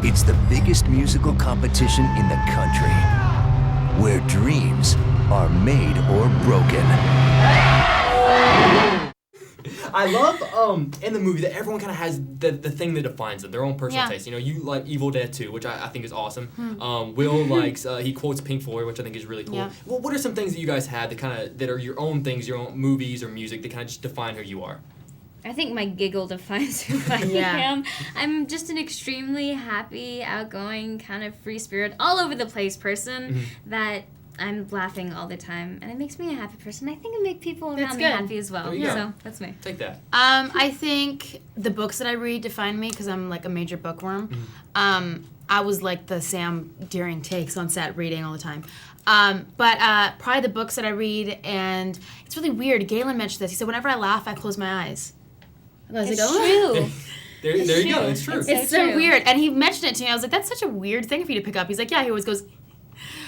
It's the biggest musical competition in the country, where dreams are made or broken. I love in the movie that everyone kind of has the thing that defines them, their own personal taste. You know, you like Evil Dead 2, which I think is awesome. Will likes he quotes Pink Floyd, which I think is really cool. Yeah. Well, what are some things that you guys had that are your own things, your own movies or music that kind of just define who you are? I think my giggle defines who I am. I'm just an extremely happy, outgoing, kind of free spirit, all over the place person that I'm laughing all the time, and it makes me a happy person. I think it makes people around me happy as well. So that's me. Take that. I think the books that I read define me because I'm like a major bookworm. I was like the Sam during takes on set reading all the time. But probably the books that I read, and it's really weird. Gaelan mentioned this. He said, whenever I laugh, I close my eyes. I was It's like, true. There you go. It's true. It's so weird. And he mentioned it to me. I was like, that's such a weird thing for you to pick up. He's like, yeah, he always goes...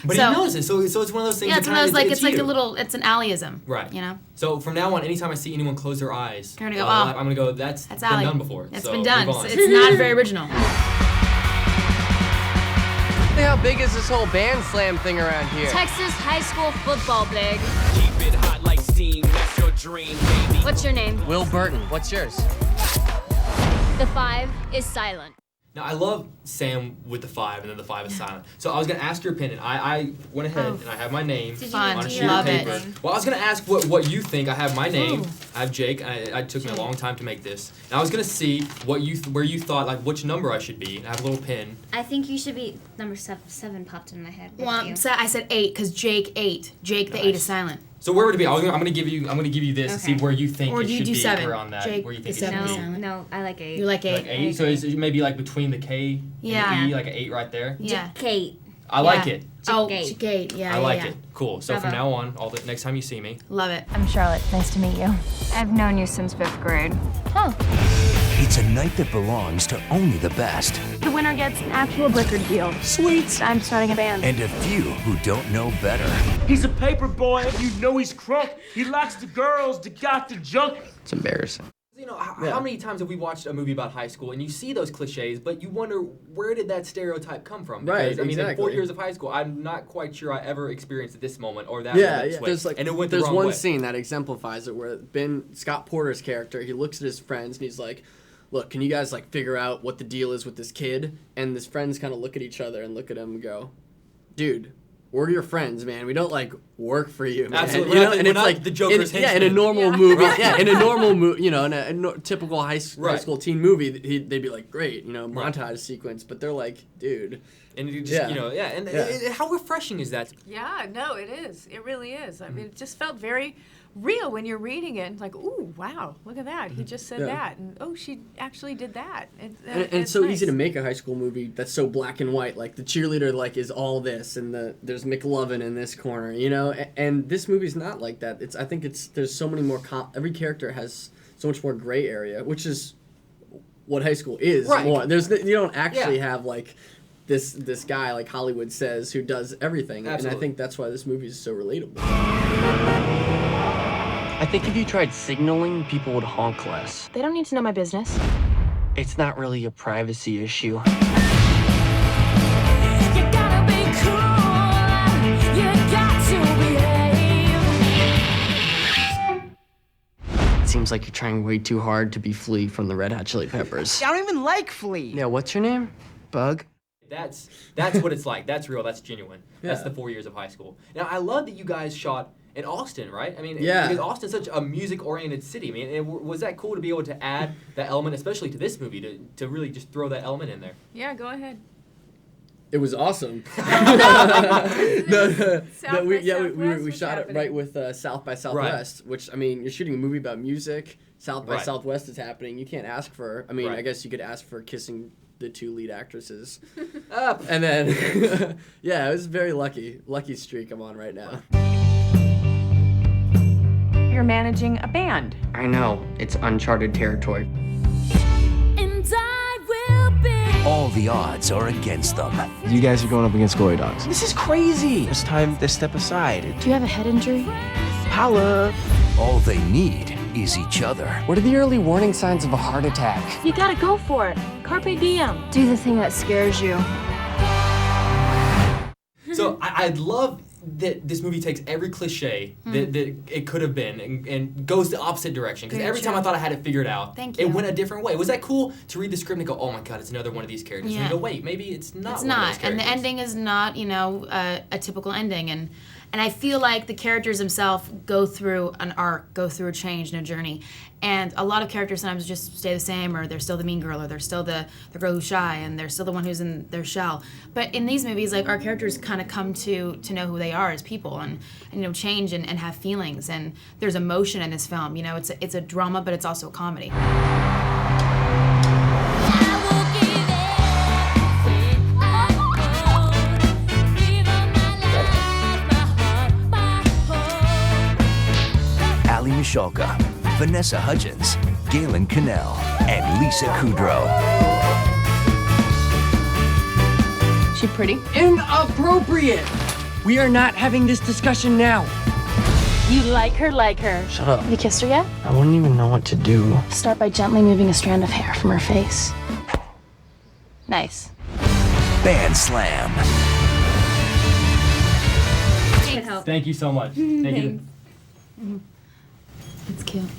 But he knows it, so it's one of those things. Yeah, it's one of those, like, it's like you. a little, it's an Alyism. Right. You know? So from now on, anytime I see anyone close their eyes, You're gonna go, I'm gonna go, that's been Aly. done before. That's so been done. move on. It's not very original. How big is this whole BANDSLAM thing around here? Texas high school football big. Keep it hot like steam, that's your dream, baby. What's your name? Will Burton. What's yours? The 5 is silent. Now, I love Sam with the 5, and then the 5 is silent. So I was going to ask your opinion. I went ahead and I have my name on a sheet of paper. Well, I was going to ask what you think. I have my name. I have Jake. It took me a long time to make this. And I was going to see where you thought, like, which number I should be. And I have a little pin. I think you should be number 7 popped in my head. Well, so I said 8 because Jake 8. Jake, the 8 is silent. So where would it be? I'm gonna give you this to see where you think or it do you should do be 7? around that. Jake, where you think the it 7 should is be. silent. No, I like 8. You like 8? Like 8? So is it maybe like between the K and the E, like an 8 right there? Yeah. Kate. I like it. Jake. Yeah, I like it. Cool. So from now on, next time you see me. Love it. I'm Charlotte. Nice to meet you. I've known you since 5th grade. Oh. It's a night that belongs to only the best. The winner gets an actual record deal. Sweet. I'm starting a band. And a few who don't know better. He's a paper boy, you know he's crunk. He likes the girls that got the junk. It's embarrassing. You know, how many times have we watched a movie about high school and you see those cliches, but you wonder where did that stereotype come from? Because, Right, I mean, in 4 exactly. years of high school, I'm not quite sure I ever experienced at this moment or that Yeah, moment yeah. switch. There's like and it went the there's wrong one way. scene that exemplifies it where Scott Porter's character, he looks at his friends and he's like, look, can you guys like figure out what the deal is with this kid? And his friends kind of look at each other and look at him and go, dude, we're your friends, man. We don't like work for you, man. Absolutely. You know? We're And it's not like the Joker's in a henchmen. normal movie, in a normal movie, you know, in a typical high school teen movie, they'd be like, great, you know, montage sequence, but they're like, dude. And you just, how refreshing is that? Yeah, no, it is. It really is. I mean, it just felt very real when you're reading it. Like, ooh, wow, look at that. He just said that. And, oh, she actually did that. And it's so easy to make a high school movie that's so black and white. Like, the cheerleader, like, is all this, and there's McLovin in this corner, you know? And this movie's not like that. I think there's so many more, every character has so much more gray area, which is what high school is. Right. More. You don't actually have, like, this guy, like Hollywood says, who does everything. Absolutely. And I think that's why this movie is so relatable. I think if you tried signaling, people would honk less. They don't need to know my business. It's not really a privacy issue. It seems like you're trying way too hard to be Flea from the Red Hot Chili Peppers. I don't even like Flea. Yeah, what's your name? Bug? That's what it's like. That's real. That's genuine. That's the 4 years of high school. Now, I love that you guys shot in Austin, right? I mean, because Austin's such a music-oriented city. I mean, was that cool to be able to add that element, especially to this movie, to really just throw that element in there? Yeah, go ahead. It was awesome. We shot it right with South by Southwest, which, I mean, you're shooting a movie about music. South by Southwest is happening. You can't ask for, I mean, I guess you could ask for kissing the 2 lead actresses. And then, yeah, it was very lucky streak I'm on right now. You're managing a band. I know, it's uncharted territory. And I will be. All the odds are against them. You guys are going up against Glory Dogs. This is crazy. It's time to step aside. Do you have a head injury? Holla. All they need is each other. What are the early warning signs of a heart attack? You gotta go for it. Carpe diem. Do the thing that scares you. So I love that this movie takes every cliche that it could have been and goes the opposite direction. Because every time I thought I had it figured out, it went a different way. Was that cool to read the script and go, oh my god, it's another one of these characters? Yeah. And you go, wait, maybe it's not It's one of those not. characters. And the ending is not, you know, a typical ending. And I feel like the characters themselves go through an arc, go through a change and a journey. And a lot of characters sometimes just stay the same, or they're still the mean girl, or they're still the girl who's shy, and they're still the one who's in their shell. But in these movies, like, our characters kind of come to know who they are as people, and you know, change and have feelings. And there's emotion in this film. You know, it's a drama, but it's also a comedy. Aly Michalka, Vanessa Hudgens, Gaelan Connell, and Lisa Kudrow. She pretty? Inappropriate! We are not having this discussion now. You like her. Shut up. You kissed her yet? I wouldn't even know what to do. Start by gently moving a strand of hair from her face. Nice. BANDSLAM. Thank you so much. Thank you. It's cute.